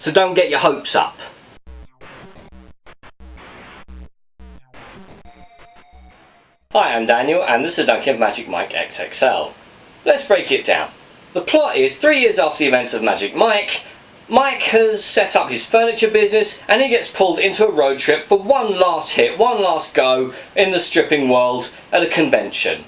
so don't get your hopes up. Hi, I'm Daniel, and this is a Duncan of Magic Mike XXL. Let's break it down. The plot is 3 years after the events of Magic Mike, Mike has set up his furniture business and he gets pulled into a road trip for one last hit, one last go in the stripping world at a convention.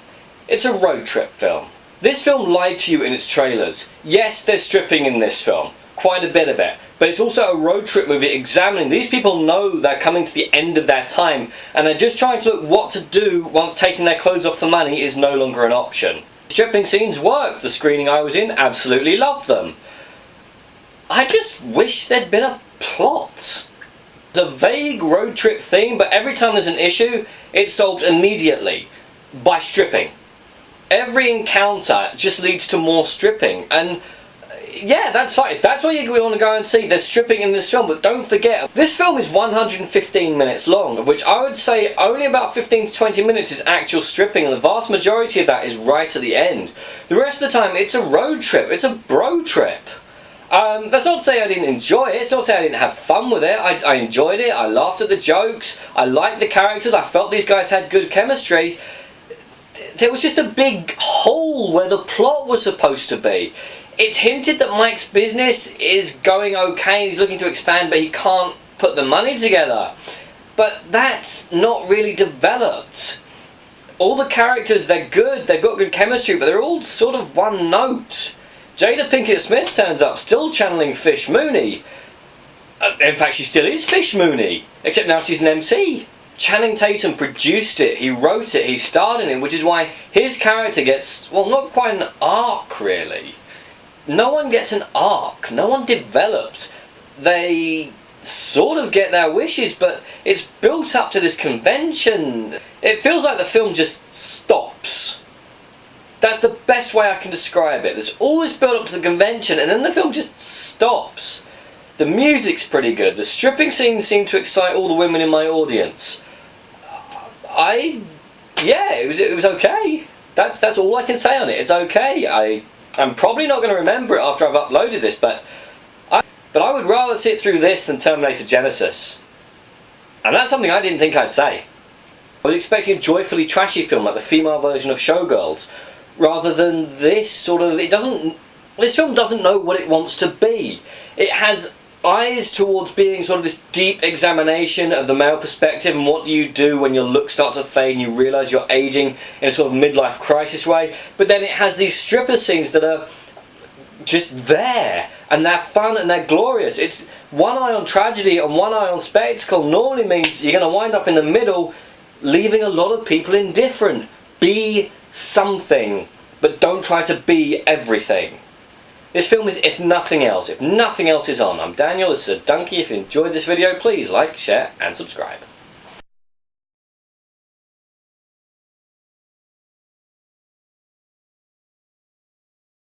It's a road trip film. This film lied to you in its trailers. Yes, there's stripping in this film, quite a bit of it, but it's also a road trip movie examining. These people know they're coming to the end of their time and they're just trying to look what to do once taking their clothes off for money is no longer an option. Stripping scenes worked. The screening I was in absolutely loved them. I just wish there'd been a plot. It's a vague road trip theme, but every time there's an issue, it's solved immediately by stripping. Every encounter just leads to more stripping, and yeah, that's fine. That's what you want to go and see. There's stripping in this film, but don't forget, this film is 115 minutes long, of which I would say only about 15 to 20 minutes is actual stripping, and the vast majority of that is right at the end. The rest of the time, it's a road trip. It's a bro trip. That's not to say I didn't enjoy it, it's not to say I didn't have fun with it. I enjoyed it, I laughed at the jokes, I liked the characters, I felt these guys had good chemistry. There was just a big hole where the plot was supposed to be. It's hinted that Mike's business is going okay, he's looking to expand, but he can't put the money together. But that's not really developed. All the characters, they're good, they've got good chemistry, but they're all sort of one note. Jada Pinkett Smith turns up, still channeling Fish Mooney. In fact, she still is Fish Mooney, except now she's an MC. Channing Tatum produced it, he wrote it, he starred in it, which is why his character gets, well, not quite an arc, really. No one gets an arc, no one develops. They sort of get their wishes, but it's built up to this convention. It feels like the film just stops. That's the best way I can describe it. There's always built up to the convention and then the film just stops. The music's pretty good. The stripping scenes seem to excite all the women in my audience. Yeah, it was okay. That's all I can say on it. It's okay. I'm probably not going to remember it after I've uploaded this, but I would rather sit through this than Terminator Genesis. And that's something I didn't think I'd say. I was expecting a joyfully trashy film like the female version of Showgirls, rather than this sort of, this film doesn't know what it wants to be. It has eyes towards being sort of this deep examination of the male perspective and what do you do when your looks start to fade and you realise you're ageing in a sort of midlife crisis way, but then it has these stripper scenes that are just there, and they're fun and they're glorious. It's one eye on tragedy and one eye on spectacle normally means you're going to wind up in the middle, leaving a lot of people indifferent. Be something, but don't try to be everything. This film is if nothing else is on. I'm Daniel, this is a Donkey. If you enjoyed this video, please like, share and subscribe.